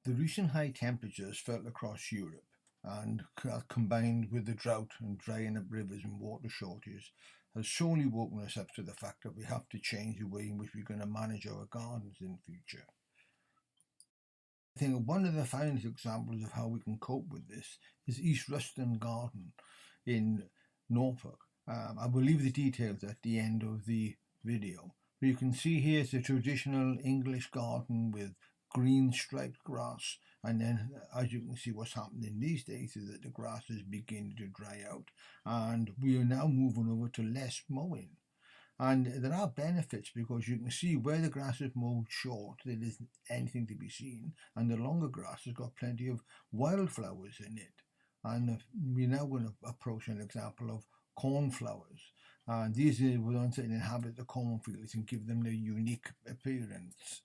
The recent high temperatures felt across Europe and combined with the drought and drying up rivers and water shortages has surely woken us up to the fact that we have to change the way in which we're going to manage our gardens in the future. I think one of the finest examples of how we can cope with this is East Ruston Garden in Norfolk. I will leave the details at the end of the video. But you can see here it's a traditional English garden with green striped grass, and then as you can see what's happening these days is that the grass is beginning to dry out and we are now moving over to less mowing. And there are benefits because you can see where the grass is mowed short, there isn't anything to be seen, and the longer grass has got plenty of wildflowers in it. And we're now going to approach an example of cornflowers. And these are the ones that inhabit the cornfields and give them their unique appearance.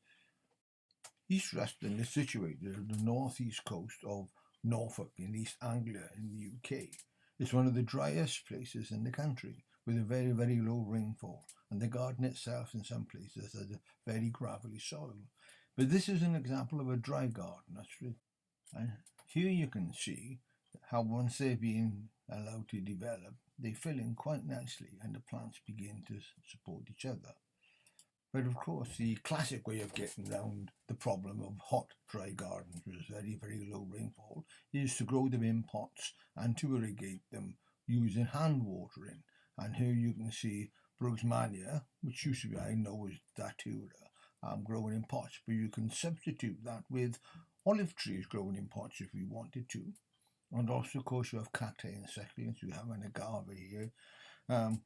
East Ruston is situated on the northeast coast of Norfolk in East Anglia in the UK. It's one of the driest places in the country with a very, very low rainfall, and the garden itself in some places has a very gravelly soil. But this is an example of a dry garden, that's true. And here you can see how once they've been allowed to develop, they fill in quite nicely and the plants begin to support each other. But of course, the classic way of getting around the problem of hot, dry gardens with very, very low rainfall is to grow them in pots and to irrigate them using hand watering. And here you can see Brugsmania, which used to be, I know, as Datura, growing in pots. But you can substitute that with olive trees growing in pots if you wanted to. And also, of course, you have cacti and succulents. You have an agave here,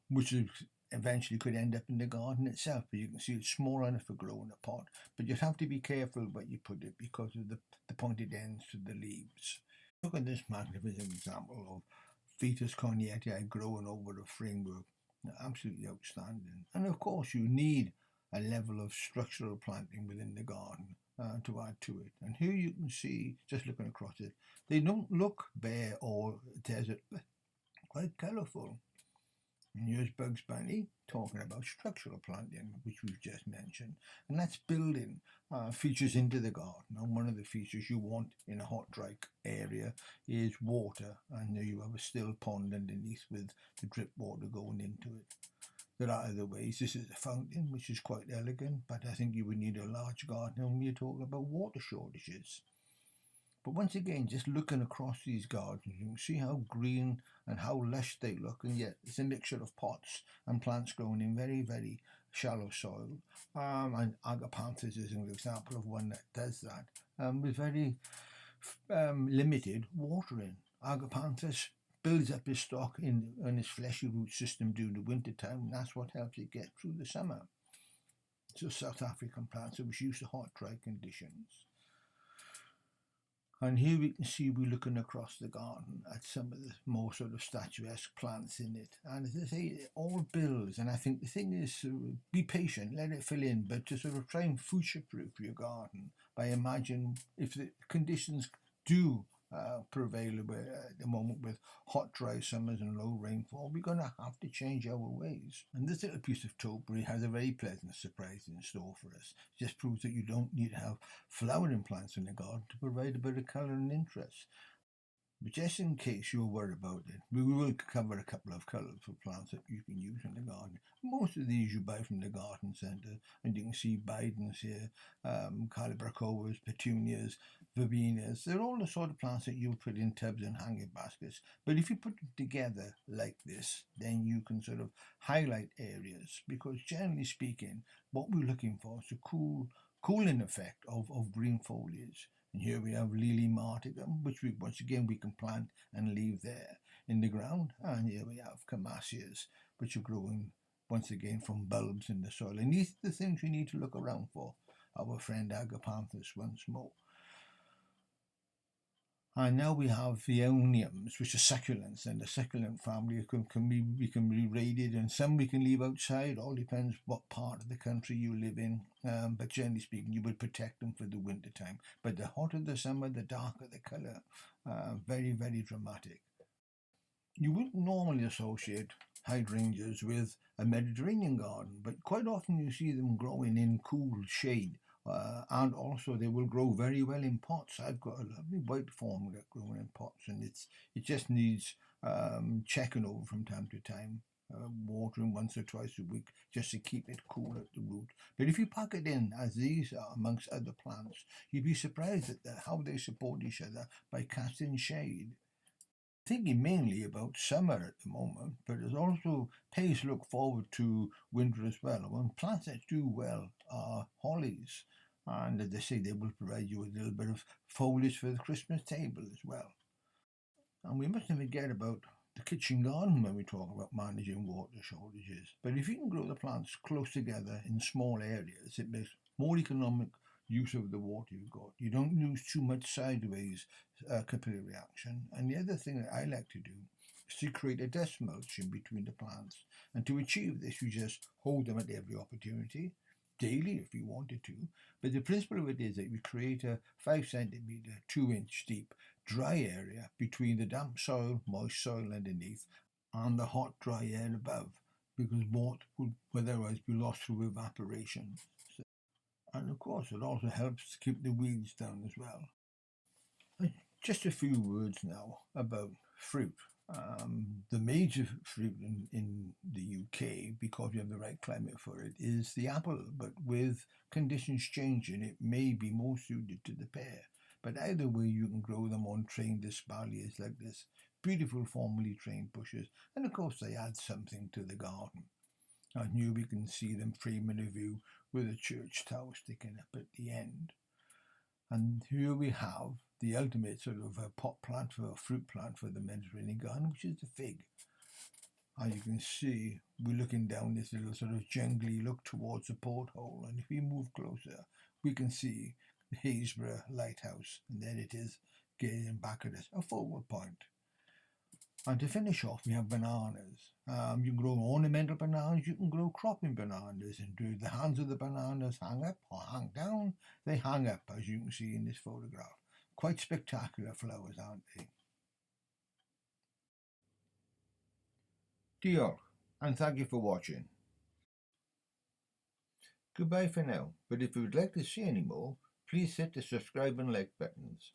which is eventually could end up in the garden itself, but you can see it's small enough for growing a pot. But you have to be careful where you put it because of the pointed ends to the leaves. Look at this magnificent example of Fetus corneatii growing over a framework. Absolutely outstanding. And of course, you need a level of structural planting within the garden to add to it. And here you can see, just looking across it, they don't look bare or desert, but quite colourful. And here's Bugs Bunny talking about structural planting, which we've just mentioned. And that's building features into the garden. And one of the features you want in a hot, dry area is water. And there you have a still pond underneath with the drip water going into it. There are other ways. This is a fountain, which is quite elegant, but I think you would need a large garden when you're talking about water shortages. But once again, just looking across these gardens, you can see how green and how lush they look, and yet it's a mixture of pots and plants growing in very, very shallow soil. And agapanthus is an example of one that does that with very limited watering. Agapanthus builds up his stock in his fleshy root system during the winter time, and that's what helps it get through the summer. It's a South African plant, so it's used to hot, dry conditions. And here we can see we're looking across the garden at some of the more sort of statuesque plants in it. And as I say, it all builds. And I think the thing is, be patient, let it fill in, but to sort of try and future-proof your garden by imagine if the conditions do prevail at the moment with hot, dry summers and low rainfall, we're going to have to change our ways. And this little piece of topiary has a very pleasant surprise in store for us. It just proves that you don't need to have flowering plants in the garden to provide a bit of colour and interest. But just in case you're worried about it, we will cover a couple of colourful plants that you can use in the garden. Most of these you buy from the garden centre, and you can see Bidens here, Calibracovas, petunias, verbenas. They're all the sort of plants that you'll put in tubs and hanging baskets. But if you put them together like this, then you can sort of highlight areas, because generally speaking, what we're looking for is a cooling effect of green foliage. And here we have Lily martigam, which once again we can plant and leave there in the ground. And here we have Camasias, which are growing once again from bulbs in the soil. And these are the things we need to look around for. Our friend Agapanthus once more. And now we have the Aeoniums, which are succulents, and the succulent family can be raided, and some we can leave outside. All depends what part of the country you live in. But generally speaking, you would protect them for the winter time. But the hotter the summer, the darker the colour. Very, very dramatic. You wouldn't normally associate hydrangeas with a Mediterranean garden, but quite often you see them growing in cool shade And also they will grow very well in pots. I've got a lovely white form that growing in pots, and it just needs checking over from time to time, watering once or twice a week just to keep it cool at the root. But if you pack it in as these are amongst other plants, you'd be surprised at how they support each other by casting shade. Thinking mainly about summer at the moment, but it also pays to look forward to winter as well. One plants that do well are hollies, and as they say, they will provide you with a little bit of foliage for the Christmas table as well. And we mustn't forget about the kitchen garden when we talk about managing water shortages. But if you can grow the plants close together in small areas, it makes more economic use of the water you've got. You don't lose too much sideways capillary reaction. And the other thing that I like to do is to create a dust mulch in between the plants. And to achieve this, you just hold them at every opportunity, daily if you wanted to. But the principle of it is that you create a 5 centimetre, 2-inch deep dry area between the damp soil, moist soil underneath, and the hot dry air above, because water would otherwise be lost through evaporation. And of course, it also helps to keep the weeds down as well. Just a few words now about fruit. The major fruit in the UK, because we have the right climate for it, is the apple. But with conditions changing, it may be more suited to the pear. But either way, you can grow them on trained espaliers like this. Beautiful formally trained bushes. And of course, they add something to the garden. And here we can see them framing a view with a church tower sticking up at the end. And here we have the ultimate sort of a pot plant for a fruit plant for the Mediterranean garden, which is the fig. And you can see we're looking down this little sort of jungly look towards the porthole. And if we move closer, we can see the Happisburgh Lighthouse. And there it is, gazing back at us, a focal point. And to finish off, we have bananas. You can grow ornamental bananas, you can grow cropping bananas. And do the hands of the bananas hang up or hang down? They hang up, as you can see in this photograph. Quite spectacular flowers, aren't they? Diolch, and thank you for watching. Goodbye for now, but if you would like to see any more, please hit the subscribe and like buttons.